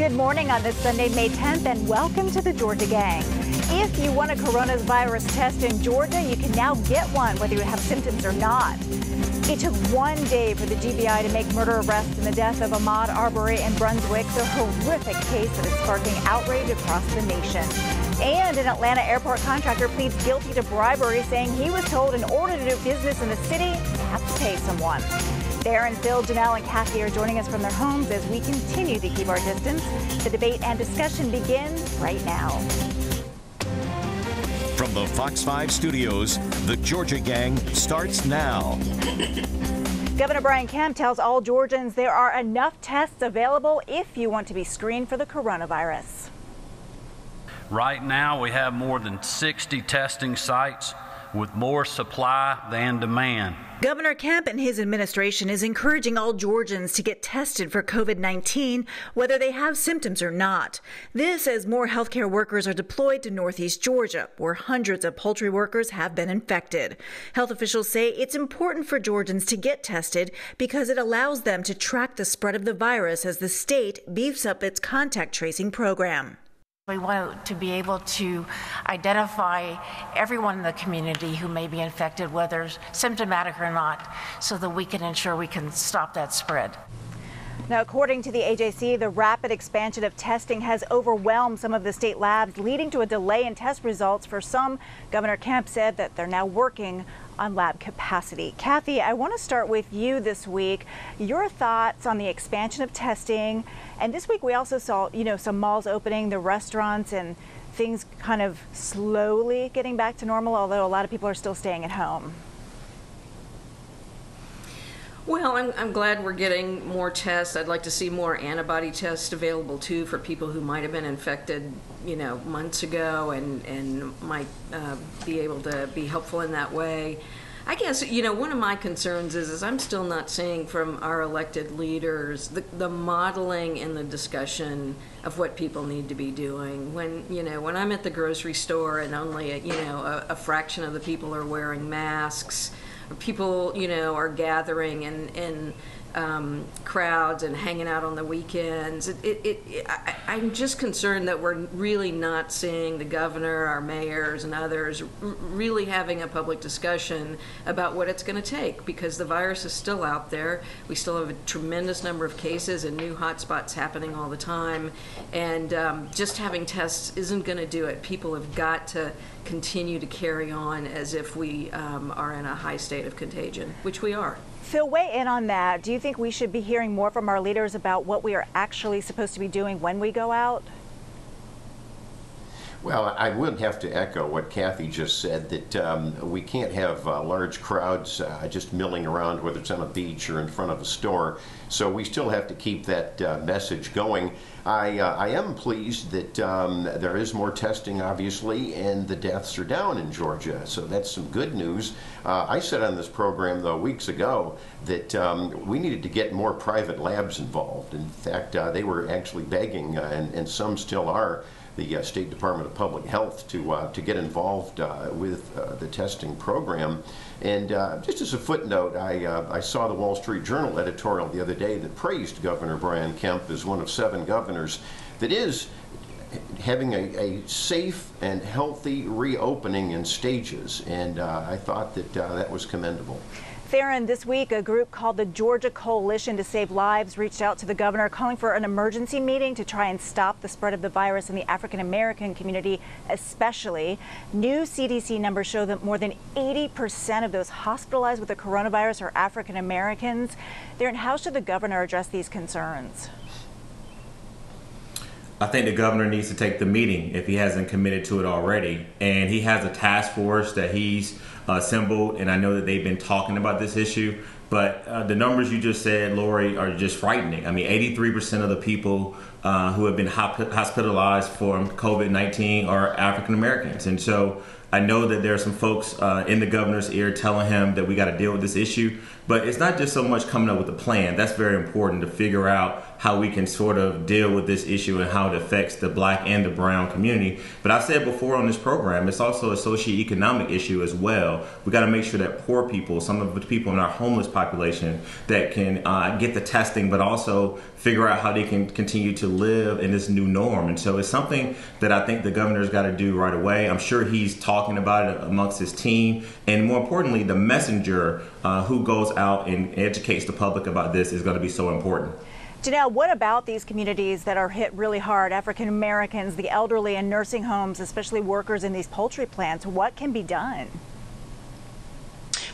Good morning on this Sunday, May 10th, and welcome to the Georgia Gang. If you want a coronavirus test in Georgia, you can now get one, whether you have symptoms or not. It took 1 day for the GBI to make murder arrests in the death of Ahmaud Arbery in Brunswick, the horrific case that is sparking outrage across the nation. And an Atlanta airport contractor pleads guilty to bribery, saying he was told in order to do business in the city, you have to pay someone. Darren, Phil, Janelle, and Kathy are joining us from their homes as we continue to keep our distance. The debate and discussion begin right now. From the Fox 5 studios, the Georgia Gang starts now. Governor Brian Kemp tells all Georgians there are enough tests available if you want to be screened for the coronavirus. Right now, we have more than 60 testing sites with more supply than demand. Governor Kemp and his administration is encouraging all Georgians to get tested for COVID-19, whether they have symptoms or not. This as more healthcare workers are deployed to Northeast Georgia, where hundreds of poultry workers have been infected. Health officials say it's important for Georgians to get tested because it allows them to track the spread of the virus as the state beefs up its contact tracing program. We want to be able to identify everyone in the community who may be infected, whether symptomatic or not, so that we can ensure we can stop that spread. Now, according to the AJC, the rapid expansion of testing has overwhelmed some of the state labs, leading to a delay in test results for some. Governor Kemp said that they're now working on lab capacity. Kathy, I want to start with you this week. Your thoughts on the expansion of testing. And this week we also saw, some malls opening, the restaurants, and things kind of slowly getting back to normal, although a lot of people are still staying at home. Well, I'm glad we're getting more tests. I'd like to see more antibody tests available too for people who might have been infected, months ago and might be able to be helpful in that way. I guess, one of my concerns is I'm still not seeing from our elected leaders the modeling and the discussion of what people need to be doing. When I'm at the grocery store and only a fraction of the people are wearing masks, people, are gathering in crowds and hanging out on the weekends. I'm just concerned that we're really not seeing the governor, our mayors, and others really having a public discussion about what it's going to take, because the virus is still out there. We still have a tremendous number of cases and new hotspots happening all the time, and just having tests isn't going to do it. People have got to continue to carry on as if we are in a high state of contagion, which we are. Phil, weigh in on that. Do you think we should be hearing more from our leaders about what we are actually supposed to be doing when we go out? Well, I would have to echo what Kathy just said, that we can't have large crowds just milling around, whether it's on a beach or in front of a store. So we still have to keep that message going. I am pleased that there is more testing, obviously, and the deaths are down in Georgia. So that's some good news. I said on this program, though, weeks ago that we needed to get more private labs involved. In fact, they were actually begging, and some still are, the State Department of Public Health to get involved with the testing program. And just as a footnote, I saw the Wall Street Journal editorial the other day that praised Governor Brian Kemp as one of 7 governors that is having a safe and healthy reopening in stages. And I thought that that was commendable. Theron, this week, a group called the Georgia Coalition to Save Lives reached out to the governor calling for an emergency meeting to try and stop the spread of the virus in the African-American community, especially. New CDC numbers show that more than 80% of those hospitalized with the coronavirus are African-Americans. Theron, how should the governor address these concerns? I think the governor needs to take the meeting if he hasn't committed to it already. And he has a task force that he's assembled, and I know that they've been talking about this issue. But the numbers you just said, Lori, are just frightening. I mean, 83% of the people who have been hospitalized for COVID-19 are African Americans. And so I know that there are some folks in the governor's ear telling him that we got to deal with this issue. But it's not just so much coming up with a plan. That's very important, to figure out how we can sort of deal with this issue and how it affects the Black and the brown community. But I've said before on this program, it's also a socioeconomic issue as well. We got to make sure that poor people, some of the people in our homeless population, that can get the testing, but also figure out how they can continue to live in this new norm. And so it's something that I think the governor's got to do right away. I'm sure he's talking about it amongst his team. And more importantly, the messenger who goes out and educates the public about this is going to be so important. Janelle, what about these communities that are hit really hard? African Americans, the elderly in nursing homes, especially workers in these poultry plants. What can be done?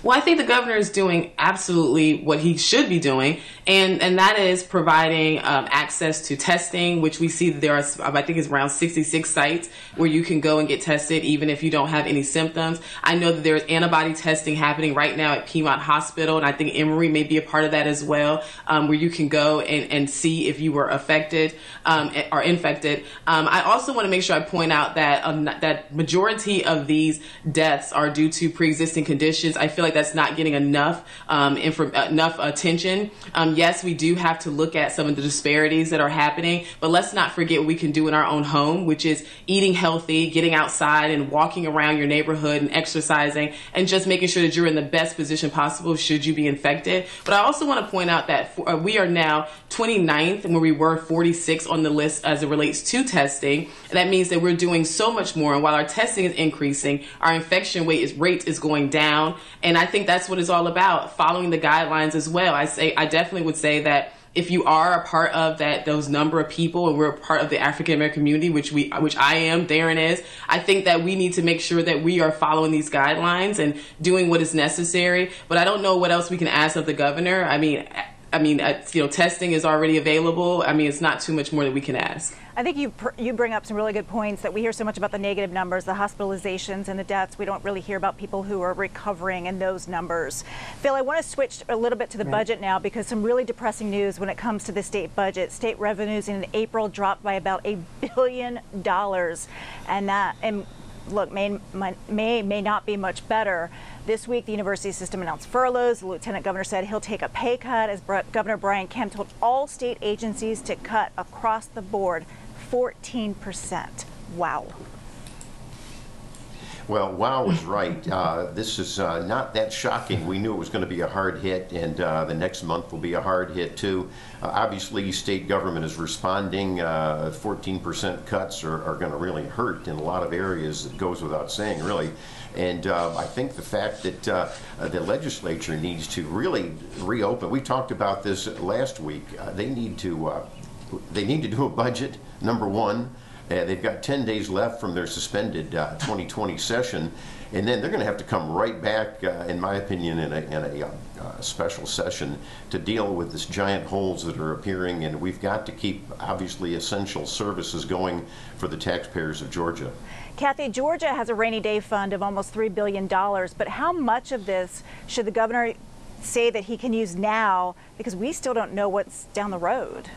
Well, I think the governor is doing absolutely what he should be doing, and that is providing access to testing, which we see that there are, I think it's around 66 sites where you can go and get tested even if you don't have any symptoms. I know that there's antibody testing happening right now at Piedmont Hospital, and I think Emory may be a part of that as well, where you can go and see if you were affected or infected. I also want to make sure I point out that that majority of these deaths are due to pre-existing conditions. I feel like that's not getting enough enough attention. Yes, we do have to look at some of the disparities that are happening, but let's not forget what we can do in our own home, which is eating healthy, getting outside and walking around your neighborhood and exercising, and just making sure that you're in the best position possible should you be infected. But I also want to point out that we are now 29th, and where we were 46 on the list as it relates to testing. And that means that we're doing so much more. And while our testing is increasing, our infection rate is going down. And I think that's what it's all about, following the guidelines as well. I definitely would say that if you are a part of those number of people, and we're a part of the African American community, which I am, Darren is, I think that we need to make sure that we are following these guidelines and doing what is necessary. But I don't know what else we can ask of the governor. I mean, testing is already available. I mean, it's not too much more that we can ask. I think you bring up some really good points, that we hear so much about the negative numbers, the hospitalizations and the deaths. We don't really hear about people who are recovering and those numbers. Phil, I want to switch a little bit to the budget now, because some really depressing news when it comes to the state budget. State revenues in April dropped by about $1 billion, and look, may not be much better. This week, the university system announced furloughs. The lieutenant governor said he'll take a pay cut, as Governor Brian Kemp told all state agencies to cut across the board 14%. Wow. Well, wow is right. This is not that shocking. We knew it was going to be a hard hit, and the next month will be a hard hit too. Obviously, state government is responding. 14% cuts are going to really hurt in a lot of areas. It goes without saying, really. And I think the fact that the legislature needs to really reopen. We talked about this last week. They need to do a budget, number one. They've got 10 days left from their suspended 2020 session, and then they're going to have to come right back, in my opinion, in a special session to deal with this giant holes that are appearing. And we've got to keep, obviously, essential services going for the taxpayers of Georgia. Kathy, Georgia has a rainy day fund of almost $3 billion, but how much of this should the governor say that he can use now, because we still don't know what's down the road?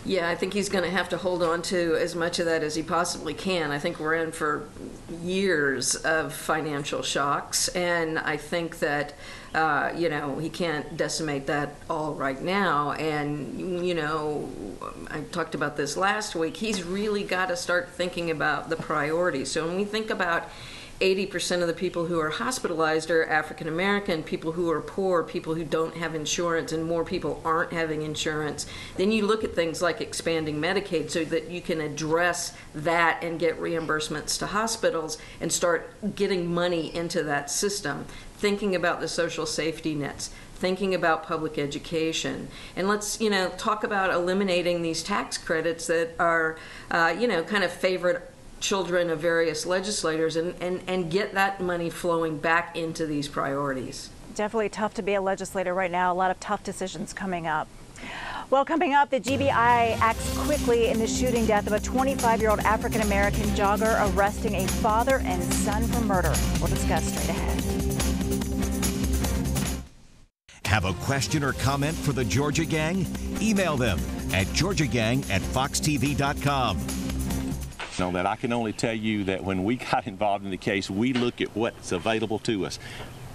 Yeah, I think he's going to have to hold on to as much of that as he possibly can. I think we're in for years of financial shocks, and I think that, he can't decimate that all right now. And, I talked about this last week, he's really got to start thinking about the priorities. So when we think about 80% of the people who are hospitalized are African American, people who are poor, people who don't have insurance, and more people aren't having insurance. Then you look at things like expanding Medicaid so that you can address that and get reimbursements to hospitals and start getting money into that system. Thinking about the social safety nets, thinking about public education, and let's talk about eliminating these tax credits that are kind of favorite children of various legislators, and get that money flowing back into these priorities. Definitely tough to be a legislator right now. A lot of tough decisions coming up. Well, coming up, the GBI acts quickly in the shooting death of a 25-year-old African-American jogger, arresting a father and son for murder. We'll discuss straight ahead. Have a question or comment for the Georgia Gang? Email them at georgiagang@foxtv.com. Know that I can only tell you that when we got involved in the case, we look at what's available to us.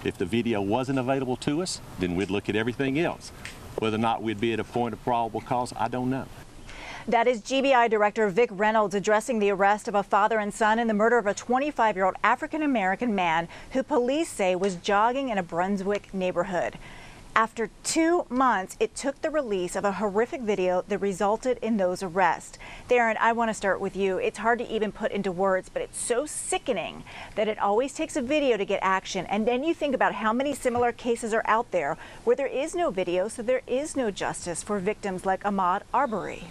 If the video wasn't available to us, then we'd look at everything else. Whether or not we'd be at a point of probable cause, I don't know. That is GBI Director Vic Reynolds addressing the arrest of a father and son in the murder of a 25-year-old African-American man who police say was jogging in a Brunswick neighborhood. After 2 months, it took the release of a horrific video that resulted in those arrests. Darren, I want to start with you. It's hard to even put into words, but it's so sickening that it always takes a video to get action. And then you think about how many similar cases are out there where there is no video, so there is no justice for victims like Ahmaud Arbery.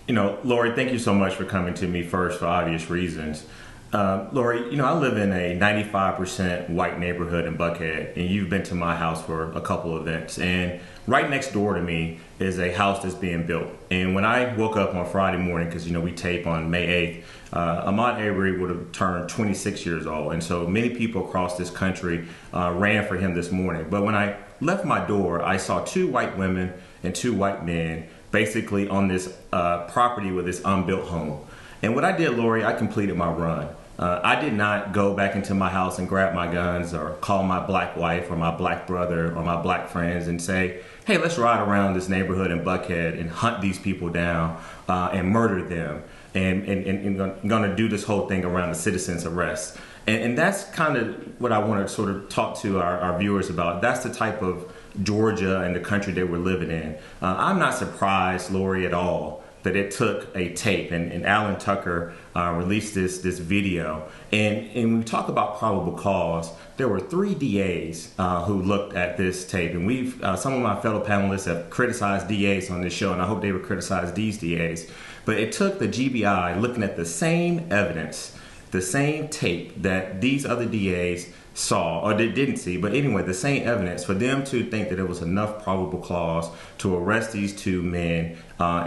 You know, Lori, thank you so much for coming to me first for obvious reasons. Lori, you know, I live in a 95% white neighborhood in Buckhead, and you've been to my house for a couple of events. And right next door to me is a house that's being built. And when I woke up on Friday morning, because, you know, we tape on May 8th, Ahmaud Arbery would have turned 26 years old. And so many people across this country ran for him this morning. But when I left my door, I saw 2 white women and 2 white men basically on this property with this unbuilt home. And what I did, Lori, I completed my run. I did not go back into my house and grab my guns or call my black wife or my black brother or my black friends and say, hey, let's ride around this neighborhood in Buckhead and hunt these people down and murder them and going to do this whole thing around the citizen's arrest. And that's kind of what I want to sort of talk to our viewers about. That's the type of Georgia and the country that we're living in. I'm not surprised, Lori, at all that it took a tape, and Alan Tucker released this video. And when we talk about probable cause, there were 3 DAs who looked at this tape, and we've some of my fellow panelists have criticized DAs on this show, and I hope they would criticize these DAs. But it took the GBI looking at the same evidence, the same tape that these other DAs saw, or they didn't see, but anyway, the same evidence for them to think that it was enough probable cause to arrest these 2 men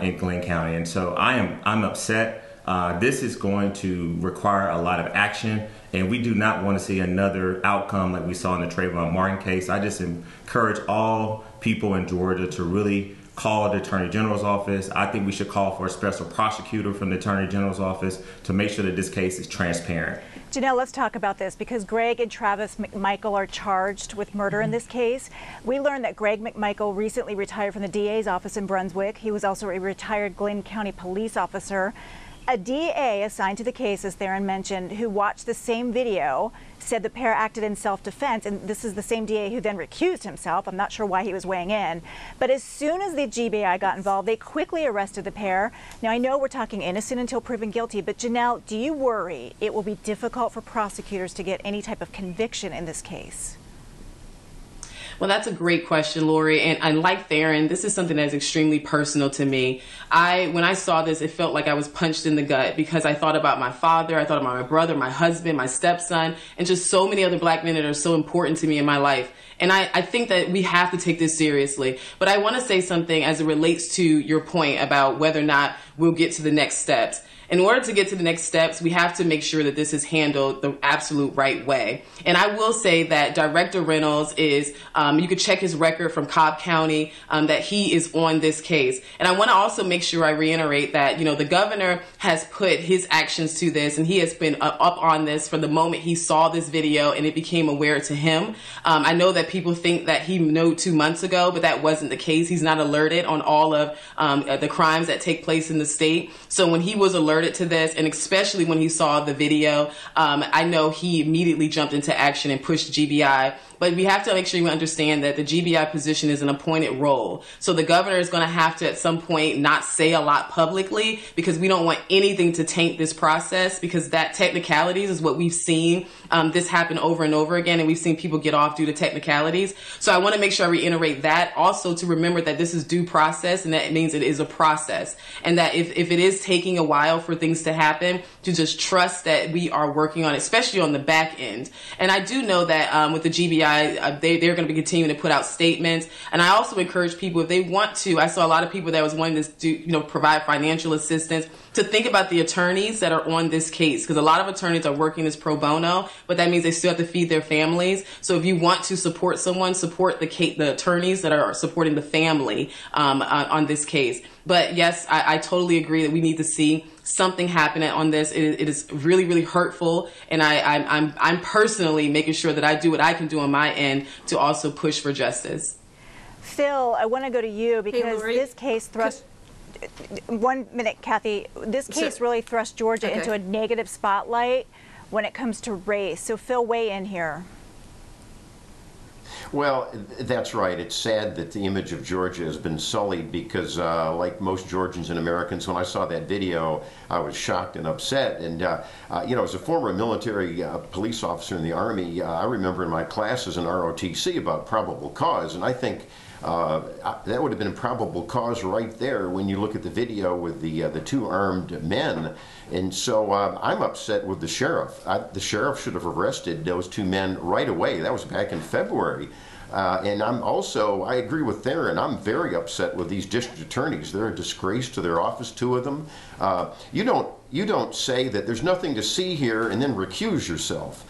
in Glenn County. And so I'm upset. This is going to require a lot of action, and we do not want to see another outcome like we saw in the Trayvon Martin case. I just encourage all people in Georgia to really call the Attorney General's office. I think we should call for a special prosecutor from the Attorney General's office to make sure that this case is transparent. Janelle, let's talk about this because Greg and Travis McMichael are charged with murder in this case. We learned that Greg McMichael recently retired from the DA's office in Brunswick. He was also a retired Glenn County police officer. A DA assigned to the case, as Theron mentioned, who watched the same video, said the pair acted in self-defense, and this is the same DA who then recused himself. I'm not sure why he was weighing in. But as soon as the GBI got involved, they quickly arrested the pair. Now, I know we're talking innocent until proven guilty, but Janelle, do you worry it will be difficult for prosecutors to get any type of conviction in this case? Well, that's a great question, Lori. And like Theron, this is something that is extremely personal to me. When I saw this, it felt like I was punched in the gut because I thought about my father, I thought about my brother, my husband, my stepson, and just so many other black men that are so important to me in my life. And I think that we have to take this seriously. But I want to say something as it relates to your point about whether or not we'll get to the next steps. In order to get to the next steps, we have to make sure that this is handled the absolute right way. And I will say that Director Reynolds is, you could check his record from Cobb County, that he is on this case. And I want to also make sure I reiterate that, you know, the governor has put his actions to this, and he has been up on this from the moment he saw this video and it became aware to him. I know that people think that he knew 2 months ago, but that wasn't the case. He's not alerted on all of the crimes that take place in the state. So when he was alerted to this, and especially when he saw the video, I know he immediately jumped into action and pushed GBI. But we have to make sure we understand that the GBI position is an appointed role. So the governor is going to have to at some point not say a lot publicly because we don't want anything to taint this process, because that technicalities is what we've seen this happen over and over again, and we've seen people get off due to technicalities. So I want to make sure I reiterate that. Also to remember that this is due process, and that means it is a process. And that if it is taking a while for things to happen, to just trust that we are working on it, especially on the back end. And I do know that with the GBI, they're going to be continuing to put out statements. And I also encourage people, if they want to, I saw a lot of people that was wanting to do, provide financial assistance. to think about the attorneys that are on this case, because a lot of attorneys are working this pro bono, but that means they still have to feed their families. So if you want to support someone, support the attorneys that are supporting the family on this case. But yes, I totally agree that we need to see something happen on this. It is really, really hurtful, and I'm personally making sure that I do what I can do on my end to also push for justice. Phil, I want to go to you because this case thrust. 1 minute, Kathy. This case really thrust Georgia into a negative spotlight when it comes to race. So Phil, weigh in here. Well, that's right. It's sad that the image of Georgia has been sullied because, like most Georgians and Americans, when I saw that video, I was shocked and upset. And, you know, as a former military police officer in the Army, I remember in my classes in ROTC about probable cause, and I think that would have been probable cause right there when you look at the video with the two armed men. And so I'm upset with the sheriff. The sheriff should have arrested those two men right away. That was back in February. And I agree with Theron. I'm very upset with these district attorneys. They're a disgrace to their office, two of them. You don't say that there's nothing to see here and then recuse yourself.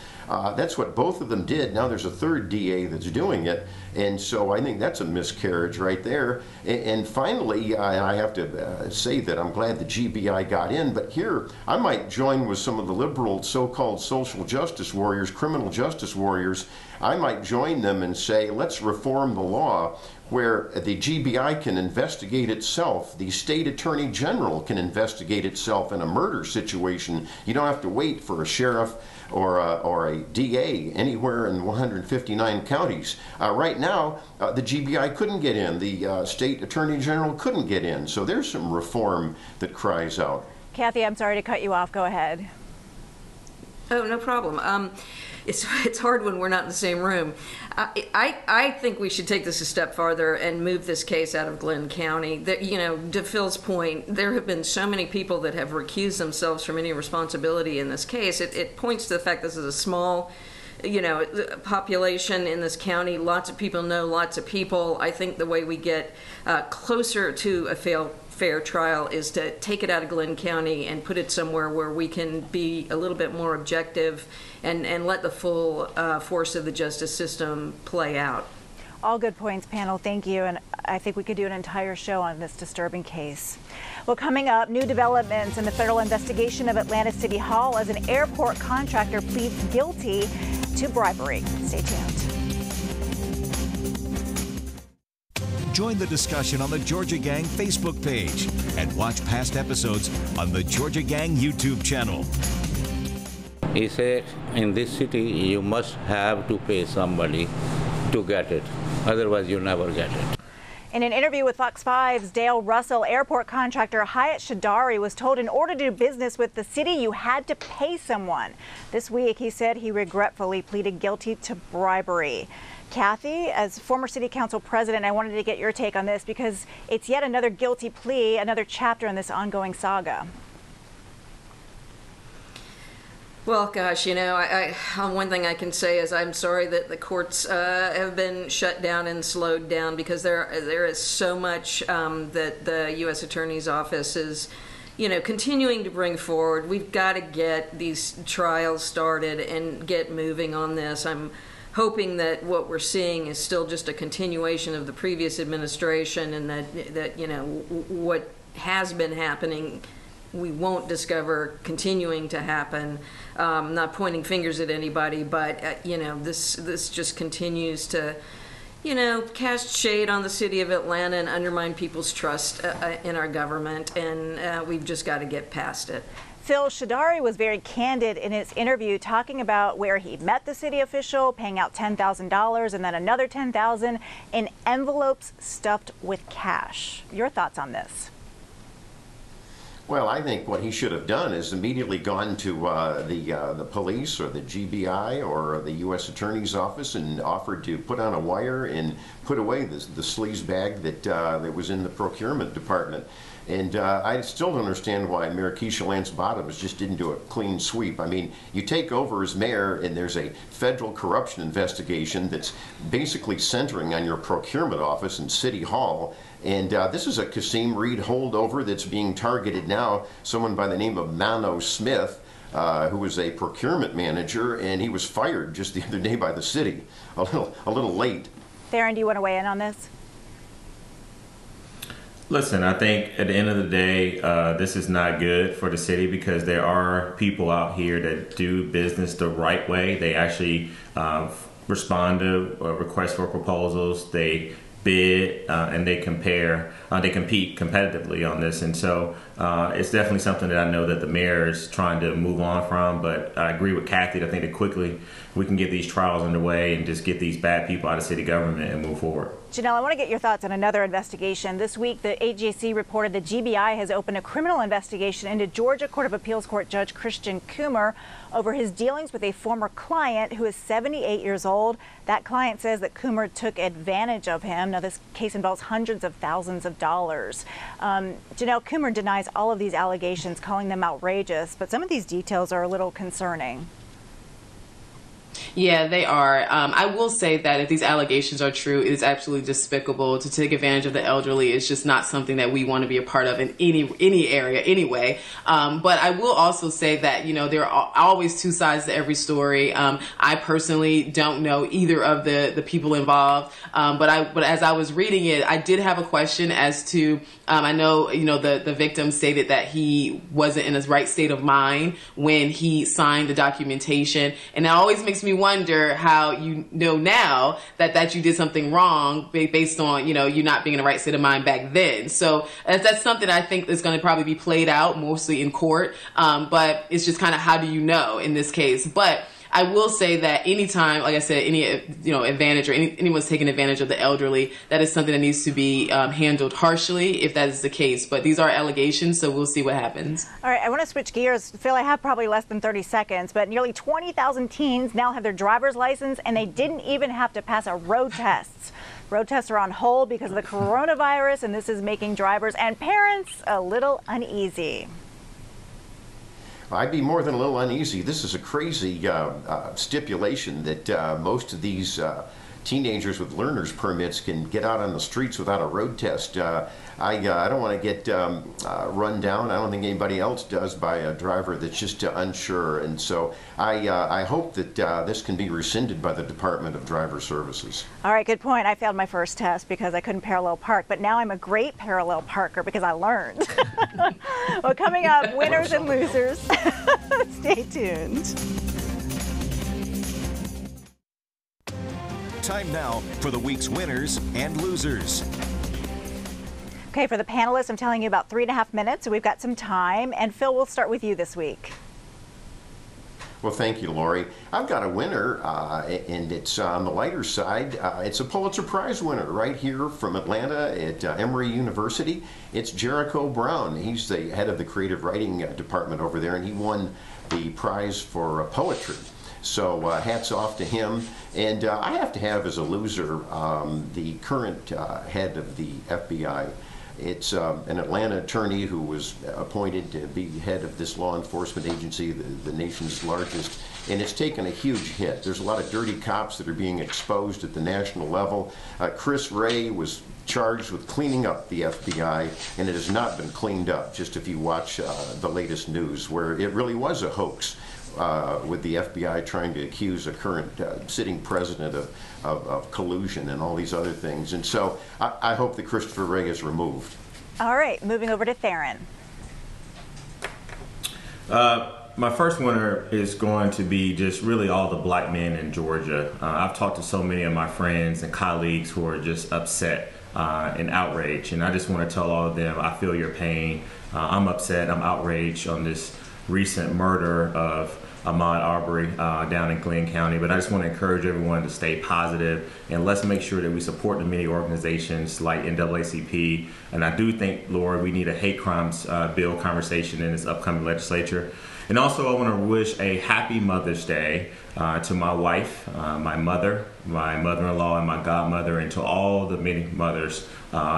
That's what both of them did. Now there's a third DA that's doing it, and so I think that's a miscarriage right there. And finally, and I have to say that I'm glad the GBI got in, but here I might join with some of the liberal so-called social justice warriors, criminal justice warriors. I might join them and say, let's reform the law where the GBI can investigate itself. The state attorney general can investigate itself in a murder situation. You don't have to wait for a sheriff or a DA anywhere in 159 counties. Right now, the GBI couldn't get in. The state attorney general couldn't get in. So there's some reform that cries out. Kathy, I'm sorry to cut you off. Go ahead. Oh, no problem. It's hard when we're not in the same room. I think we should take this a step farther and move this case out of Glenn County. That, you know, to Phil's point, there have been so many people that have recused themselves from any responsibility in this case. It points to the fact this is a small, you know, population in this county. Lots of people know lots of people. I think the way we get closer to a fair trial is to take it out of Glenn County and put it somewhere where we can be a little bit more objective and let the full force of the justice system play out. All good points, panel. Thank you. And I think we could do an entire show on this disturbing case. Well, coming up, new developments in the federal investigation of Atlanta City Hall as an airport contractor pleads guilty to bribery. Stay tuned. Join the discussion on the Georgia Gang Facebook page and watch past episodes on the Georgia Gang YouTube channel. He said, in this city, you must have to pay somebody to get it. Otherwise, you'll never get it. In an interview with Fox 5's Dale Russell, airport contractor Hyatt Shadari was told in order to do business with the city, you had to pay someone. This week, he said he regretfully pleaded guilty to bribery. Kathy, as former city council president, I wanted to get your take on this because it's yet another guilty plea, another chapter in this ongoing saga. Well, gosh, you know, one thing I can say is I'm sorry that the courts have been shut down and slowed down because there is so much that the U.S. Attorney's Office is, you know, continuing to bring forward. We've got to get these trials started and get moving on this. I'm hoping that what we're seeing is still just a continuation of the previous administration and that you know, what has been happening we won't discover continuing to happen. Not pointing fingers at anybody, but you know, this just continues to, you know, cast shade on the city of Atlanta and undermine people's trust in our government, and we've just got to get past it. Phil, Shadari was very candid in his interview talking about where he met the city official, paying out $10,000 and then another $10,000 in envelopes stuffed with cash. Your thoughts on this? Well, I think what he should have done is immediately gone to the police or the GBI or the U.S. Attorney's Office and offered to put on a wire and put away the sleaze bag that was in the procurement department. And I still don't understand why Mayor Keisha Lance Bottoms just didn't do a clean sweep. I mean, you take over as mayor and there's a federal corruption investigation that's basically centering on your procurement office and City Hall. And this is a Kasim Reed holdover that's being targeted now. Someone by the name of Mano Smith, who was a procurement manager, and he was fired just the other day by the city. A little late. Theron, do you want to weigh in on this? Listen, I think at the end of the day, this is not good for the city because there are people out here that do business the right way. They actually respond to requests for proposals. They bid and they compete competitively on this. And so it's definitely something that I know that the mayor is trying to move on from. But I agree with Kathy. I think that quickly we can get these trials underway and just get these bad people out of city government and move forward. Janelle, I want to get your thoughts on another investigation. This week, the AJC reported the GBI has opened a criminal investigation into Georgia Court of Appeals Court Judge Christian Coomer over his dealings with a former client who is 78 years old. That client says that Coomer took advantage of him. Now, this case involves hundreds of thousands of dollars. Janelle, Coomer denies all of these allegations, calling them outrageous, but some of these details are a little concerning. Yeah, they are. I will say that if these allegations are true, it is absolutely despicable to take advantage of the elderly. It's just not something that we want to be a part of in any area anyway. But I will also say that, you know, there are always two sides to every story. I personally don't know either of the people involved. But as I was reading it, I did have a question as to, I know, you know, the victim stated that he wasn't in his right state of mind when he signed the documentation. And that always makes me wonder how you know now that you did something wrong based on, you know, you not being in the right state of mind back then. So that's something I think is going to probably be played out mostly in court. But it's just kind of how do you know in this case? But I will say that anytime, like I said, any advantage or anyone's taking advantage of the elderly, that is something that needs to be handled harshly if that is the case. But these are allegations, so we'll see what happens. All right, I want to switch gears. Phil, I have probably less than 30 seconds, but nearly 20,000 teens now have their driver's license, and they didn't even have to pass a road test. Road tests are on hold because of the coronavirus, and this is making drivers and parents a little uneasy. I'd be more than a little uneasy. This is a crazy stipulation that most of these teenagers with learner's permits can get out on the streets without a road test. I don't want to get run down. I don't think anybody else does by a driver that's just unsure. And so I hope that this can be rescinded by the Department of Driver Services. All right, good point. I failed my first test because I couldn't parallel park, but now I'm a great parallel parker because I learned. Well, coming up, winners and losers. Stay tuned. Time now for the week's winners and losers. Okay, for the panelists, I'm telling you about 3.5 minutes, so we've got some time. And Phil, we'll start with you this week. Well, thank you, Lori. I've got a winner, and it's on the lighter side. It's a Pulitzer Prize winner right here from Atlanta at Emory University. It's Jericho Brown. He's the head of the creative writing department over there, and he won the prize for poetry. So hats off to him. And I have to have as a loser the current head of the FBI. It's an Atlanta attorney who was appointed to be head of this law enforcement agency, the nation's largest, and it's taken a huge hit. There's a lot of dirty cops that are being exposed at the national level. Chris Wray was charged with cleaning up the FBI, and it has not been cleaned up, just if you watch the latest news, where it really was a hoax. With the FBI trying to accuse a current sitting president of collusion and all these other things. And so I hope that Christopher Wray is removed. All right, moving over to Theron. My first winner is going to be just really all the black men in Georgia. I've talked to so many of my friends and colleagues who are just upset and outraged. And I just want to tell all of them, I feel your pain. I'm upset, I'm outraged on this recent murder of Ahmaud Arbery down in Glenn County. But I just want to encourage everyone to stay positive, and let's make sure that we support the many organizations like NAACP. And I do think, Laura, we need a hate crimes bill conversation in this upcoming legislature. And also I want to wish a happy Mother's Day to my wife, my mother, my mother-in-law, and my godmother, and to all the many mothers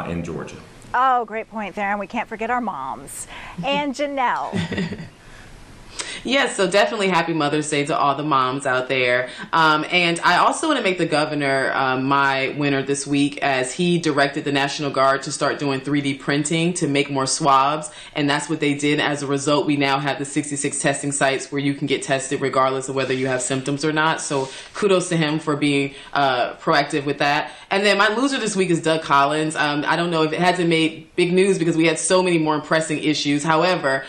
in Georgia. Oh, great point, Theron. We can't forget our moms. And Janelle. Yes, so definitely happy Mother's Day to all the moms out there. And I also want to make the governor my winner this week, as he directed the National Guard to start doing 3D printing to make more swabs. And that's what they did. As a result, we now have the 66 testing sites where you can get tested regardless of whether you have symptoms or not. So kudos to him for being proactive with that. And then my loser this week is Doug Collins. I don't know if it hasn't made big news because we had so many more pressing issues. However,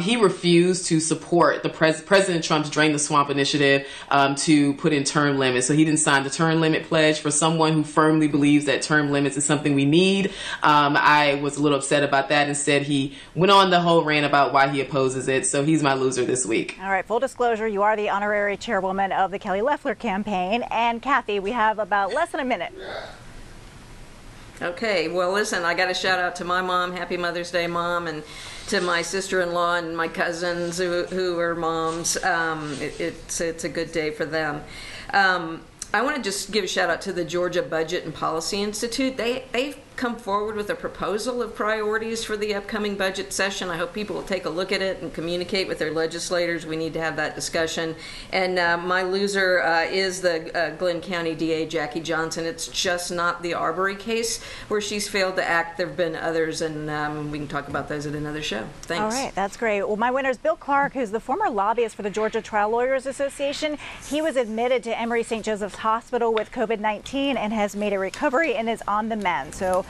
he refused to support the President Trump's Drain the Swamp initiative to put in term limits. So he didn't sign the term limit pledge. For someone who firmly believes that term limits is something we need, I was a little upset about that. Instead, he went on the whole rant about why he opposes it. So he's my loser this week. All right, full disclosure, you are the honorary chairwoman of the Kelly Loeffler campaign. And Kathy, we have about less than a minute. Okay, well, listen, I got to shout out to my mom, Happy Mother's Day, Mom, and to my sister-in-law and my cousins who are moms. It's a good day for them. I want to just give a shout out to the Georgia Budget and Policy Institute. They've come forward with a proposal of priorities for the upcoming budget session. I hope people will take a look at it and communicate with their legislators. We need to have that discussion. And my loser is the Glenn County DA, Jackie Johnson. It's just not the Arbery case where she's failed to act. There have been others, and we can talk about those at another show. Thanks. All right, that's great. Well, my winner is Bill Clark, who's the former lobbyist for the Georgia Trial Lawyers Association. He was admitted to Emory St. Joseph's Hospital with COVID-19 and has made a recovery and is on the mend. So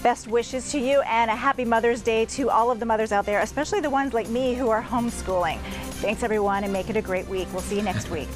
best wishes to you, and a happy Mother's Day to all of the mothers out there, especially the ones like me who are homeschooling. Thanks, everyone, and make it a great week. We'll see you next week.